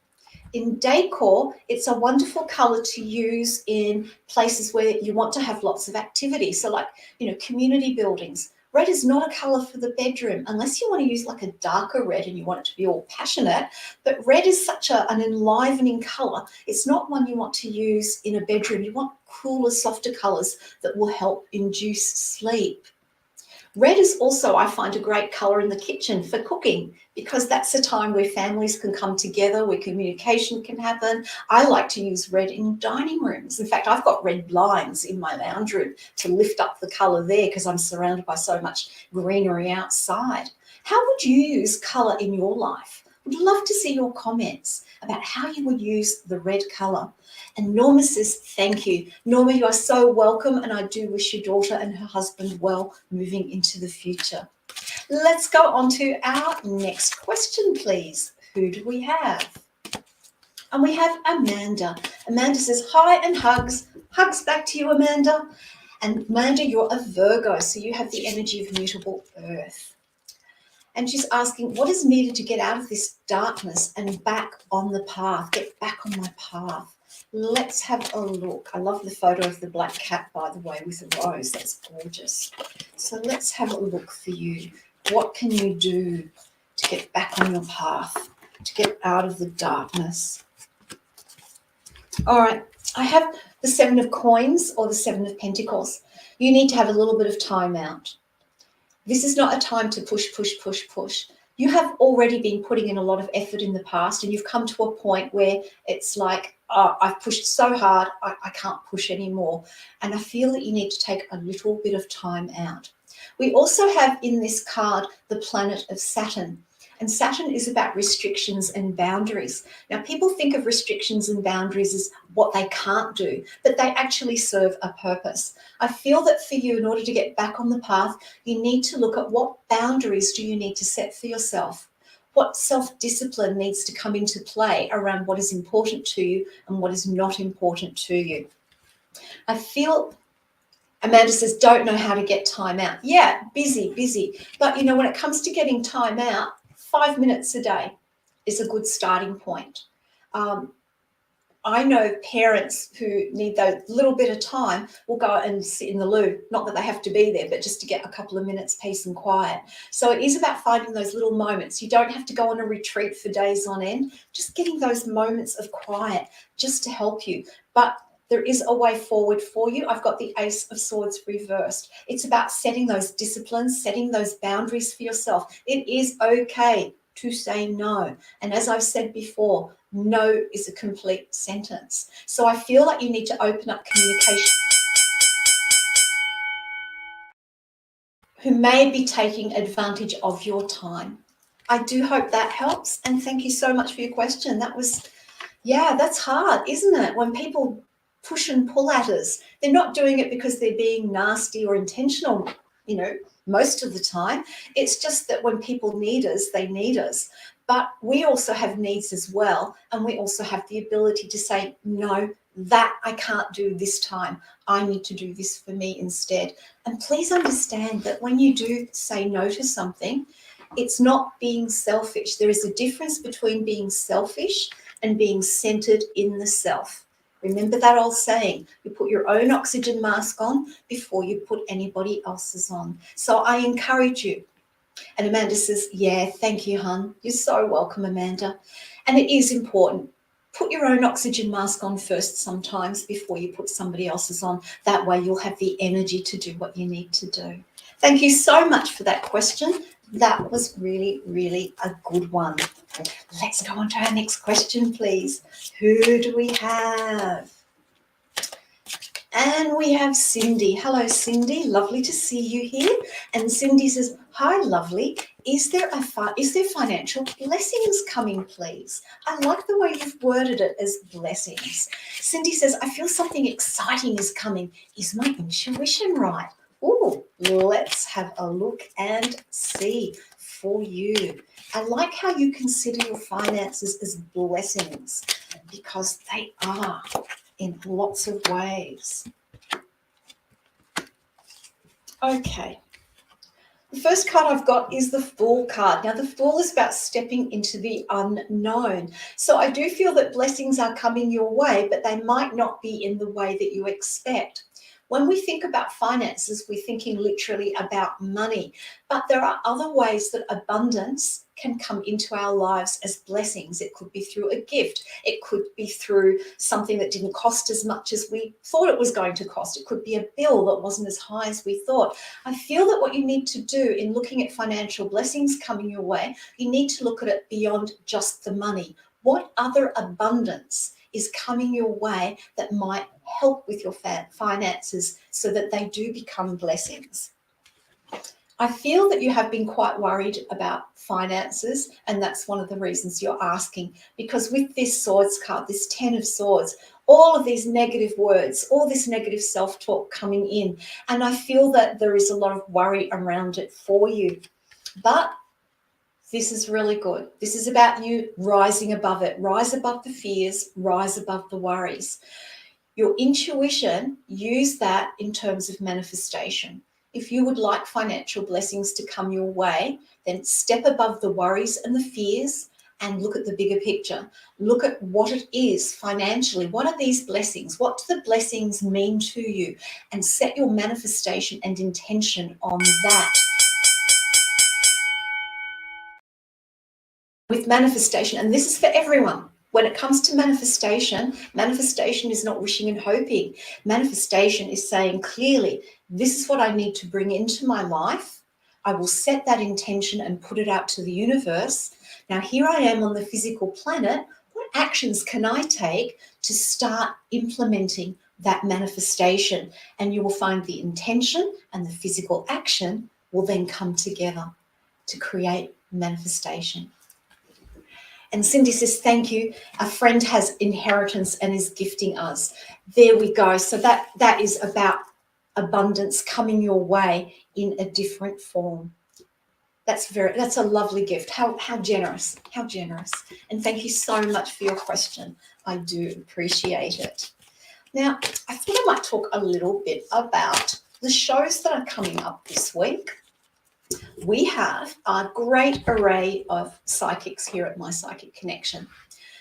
In decor, it's a wonderful colour to use in places where you want to have lots of activity. So like, community buildings. Red is not a colour for the bedroom, unless you want to use like a darker red and you want it to be all passionate. But red is such an enlivening colour. It's not one you want to use in a bedroom. You want cooler, softer colours that will help induce sleep. Red is also, I find, a great colour in the kitchen for cooking, because that's a time where families can come together, where communication can happen. I like to use red in dining rooms. In fact, I've got red blinds in my lounge room to lift up the colour there because I'm surrounded by so much greenery outside. How would you use colour in your life? Would love to see your comments about how you would use the red colour. And Norma says, thank you. Norma, you are so welcome, and I do wish your daughter and her husband well moving into the future. Let's go on to our next question, please. Who do we have? And we have Amanda. Amanda says, hi and hugs. Hugs back to you, Amanda. And Amanda, you're a Virgo, so you have the energy of mutable earth. And she's asking, what is needed to get out of this darkness and back on the path? Get back on my path. Let's have a look. I love the photo of the black cat, by the way, with a rose. That's gorgeous. So let's have a look for you. What can you do to get back on your path, to get out of the darkness? All right. I have the Seven of Coins or the Seven of Pentacles. You need to have a little bit of time out. This is not a time to push, push, push, push. You have already been putting in a lot of effort in the past, and you've come to a point where it's like, oh, I've pushed so hard, I can't push anymore. And I feel that you need to take a little bit of time out. We also have in this card the planet of Saturn. And Saturn is about restrictions and boundaries. Now, people think of restrictions and boundaries as what they can't do, but they actually serve a purpose. I feel that for you, in order to get back on the path, you need to look at what boundaries do you need to set for yourself. What self-discipline needs to come into play around what is important to you and what is not important to you. I feel Amanda says, don't know how to get time out. Yeah, busy. But, you know, when it comes to getting time out, 5 minutes a day is a good starting point. I know parents who need that little bit of time will go and sit in the loo. Not that they have to be there, but just to get a couple of minutes peace and quiet. So it is about finding those little moments. You don't have to go on a retreat for days on end. Just getting those moments of quiet just to help you. But there is a way forward for you. I've got the Ace of Swords reversed. It's about setting those disciplines, setting those boundaries for yourself. It is okay to say no. And as I've said before, no is a complete sentence. So I feel like you need to open up communication. Who may be taking advantage of your time. I do hope that helps. And thank you so much for your question. That was, yeah, that's hard, isn't it? When people push and pull at us, they're not doing it because they're being nasty or intentional, you know, most of the time. It's just that when people need us, they need us. But we also have needs as well. And we also have the ability to say, no, that I can't do this time. I need to do this for me instead. And please understand that when you do say no to something, it's not being selfish. There is a difference between being selfish and being centered in the self. Remember that old saying, you put your own oxygen mask on before you put anybody else's on. So I encourage you. And Amanda says, yeah, thank you, hon. You're so welcome, Amanda. And it is important. Put your own oxygen mask on first sometimes before you put somebody else's on. That way you'll have the energy to do what you need to do. Thank you so much for that question. That was really, really a good one. Let's go on to our next question, please. Who do we have? And we have Cindy. Hello, Cindy. Lovely to see you here. And Cindy says, hi, lovely. Is there financial blessings coming, please? I like the way you've worded it as blessings. Cindy says, I feel something exciting is coming. Is my intuition right? Oh, let's have a look and see for you. I like how you consider your finances as blessings, because they are in lots of ways. Okay. The first card I've got is the Fool card. Now, the Fool is about stepping into the unknown. So I do feel that blessings are coming your way, but they might not be in the way that you expect. When we think about finances, we're thinking literally about money, but there are other ways that abundance can come into our lives as blessings. It could be through a gift. It could be through something that didn't cost as much as we thought it was going to cost. It could be a bill that wasn't as high as we thought. I feel that what you need to do in looking at financial blessings coming your way, you need to look at it beyond just the money. What other abundance is coming your way that might help with your finances so that they do become blessings? I feel that you have been quite worried about finances, and that's one of the reasons you're asking, because with this Swords card, this 10 of Swords, all of these negative words, all this negative self-talk coming in, and I feel that there is a lot of worry around it for you. But this is really good. This is about you rising above it. Rise above the fears, rise above the worries. Your intuition, use that in terms of manifestation. If you would like financial blessings to come your way, then step above the worries and the fears and look at the bigger picture. Look at what it is financially. What are these blessings? What do the blessings mean to you? And set your manifestation and intention on that. With manifestation, and this is for everyone, when it comes to manifestation, manifestation is not wishing and hoping. Manifestation is saying clearly, this is what I need to bring into my life. I will set that intention and put it out to the universe. Now, here I am on the physical planet. What actions can I take to start implementing that manifestation? And you will find the intention and the physical action will then come together to create manifestation. And Cindy says, thank you. A friend has inheritance and is gifting us. There we go. So that is about abundance coming your way in a different form. That's a lovely gift. How generous, how generous. And thank you so much for your question. I do appreciate it. Now, I thought I might talk a little bit about The shows that are coming up this week, we have a great array of psychics here at My Psychic Connection.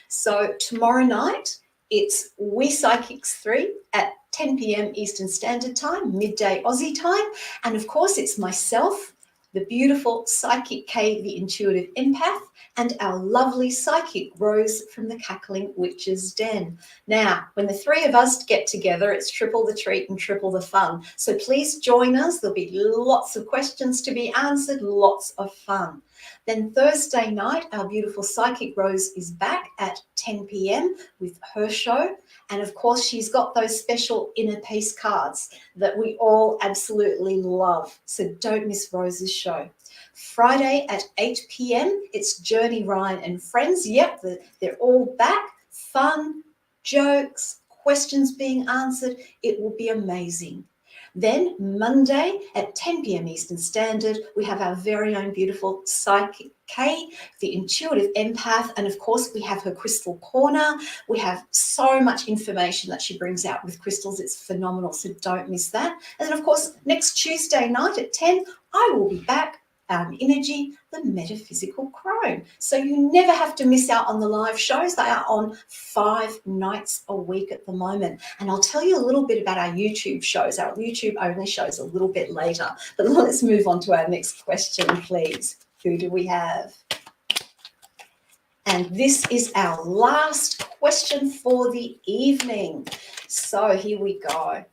So tomorrow night, it's We Psychics 3 at 10 p.m. Eastern Standard Time, midday Aussie time. And of course, it's myself, the beautiful Psychic K, the intuitive empath, and our lovely Psychic Rose from the Cackling Witch's Den. Now, when the three of us get together, it's triple the treat and triple the fun. So please join us. There'll be lots of questions to be answered, lots of fun. Then Thursday night, our beautiful Psychic Rose is back at 10 p.m. with her show. And of course, she's got those special inner peace cards that we all absolutely love. So don't miss Rose's show. Friday at 8 p.m., it's Journey, Ryan and Friends. Yep, they're all back. Fun, jokes, questions being answered. It will be amazing. Then Monday at 10 p.m. Eastern Standard, we have our very own beautiful Psychic K, the intuitive empath, and of course we have her crystal corner. We have so much information that she brings out with crystals. It's phenomenal, so don't miss that. And then of course next Tuesday night at 10, I will be back. Innerji The Metaphysical Crone. So you never have to miss out on the live shows. They are on 5 nights a week at the moment. And I'll tell you a little bit about our YouTube shows, our YouTube only shows a little bit later. But let's move on to our next question, please. Who do we have? And this is our last question for the evening. So here we go.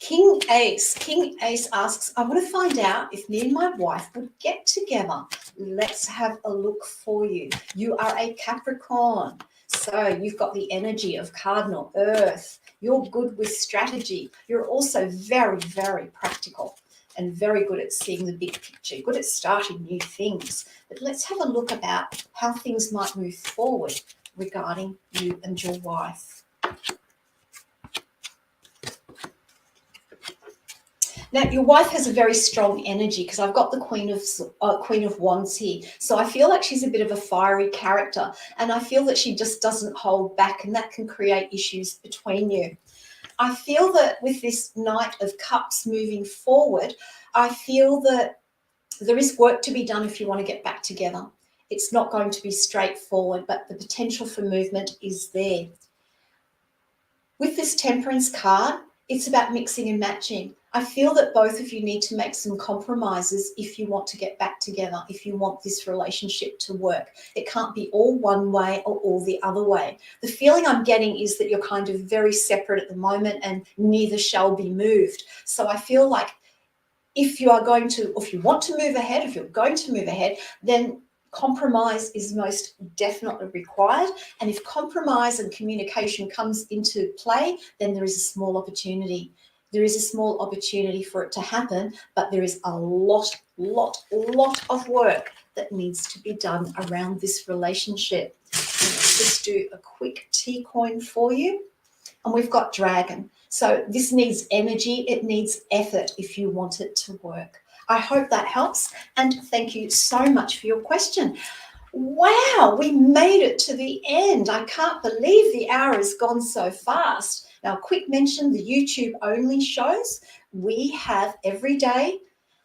King Ace asks, I want to find out if me and my wife would get together. Let's have a look for you. You are a Capricorn, so you've got the energy of Cardinal Earth. You're good with strategy. You're also very, very practical and very good at seeing the big picture. You're good at starting new things. But let's have a look about how things might move forward regarding you and your wife. Now, your wife has a very strong energy because I've got the Queen of Wands here. So I feel like she's a bit of a fiery character, and I feel that she just doesn't hold back, and that can create issues between you. I feel that with this Knight of Cups moving forward, I feel that there is work to be done if you want to get back together. It's not going to be straightforward, but the potential for movement is there. With this Temperance card, it's about mixing and matching. I feel that both of you need to make some compromises if you want to get back together, if you want this relationship to work. It can't be all one way or all the other way. The feeling I'm getting is that you're kind of very separate at the moment and neither shall be moved. So I feel like if you are going to, or if you want to move ahead, if you're going to move ahead, then compromise is most definitely required. And if compromise and communication comes into play, then there is a small opportunity. There is a small opportunity for it to happen, but there is a lot of work that needs to be done around this relationship. Let's just do a quick T coin for you. And we've got Dragon. So this needs energy. It needs effort if you want it to work. I hope that helps. And thank you so much for your question. Wow, we made it to the end. I can't believe the hour has gone so fast. Now, quick mention, the YouTube only shows. We have every day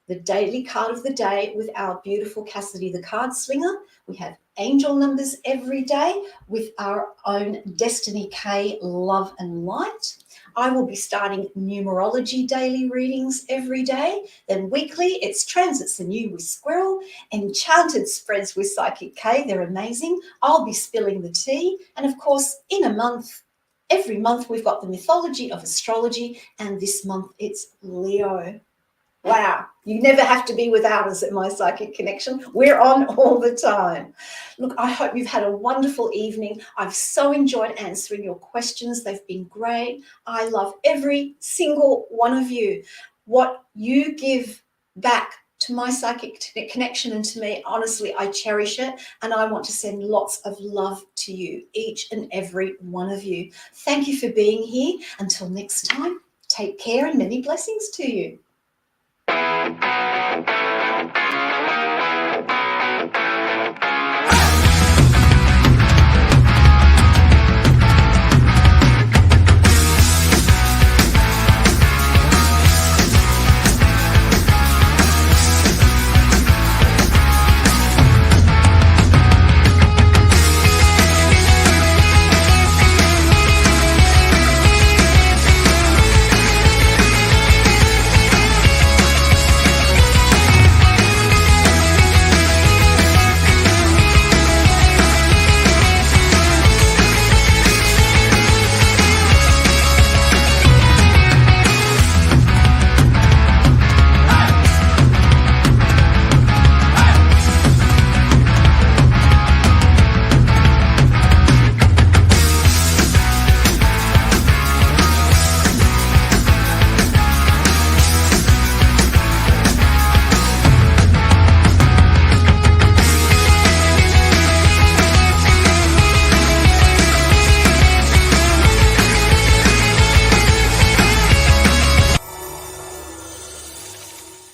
the daily card of the day with our beautiful Cassidy the Card Slinger. We have angel numbers every day with our own Destiny K Love and Light. I will be starting numerology daily readings every day. Then weekly, it's transits anew with Squirrel, enchanted spreads with Psychic K. They're amazing. I'll be spilling the tea. And of course, in a month, every month, we've got the mythology of astrology. And this month, it's Leo. Wow, you never have to be without us at My Psychic Connection. We're on all the time. Look, I hope you've had a wonderful evening. I've so enjoyed answering your questions. They've been great. I love every single one of you. What you give back to My Psychic Connection and to me, honestly, I cherish it. And I want to send lots of love to you, each and every one of you. Thank you for being here. Until next time, take care and many blessings to you.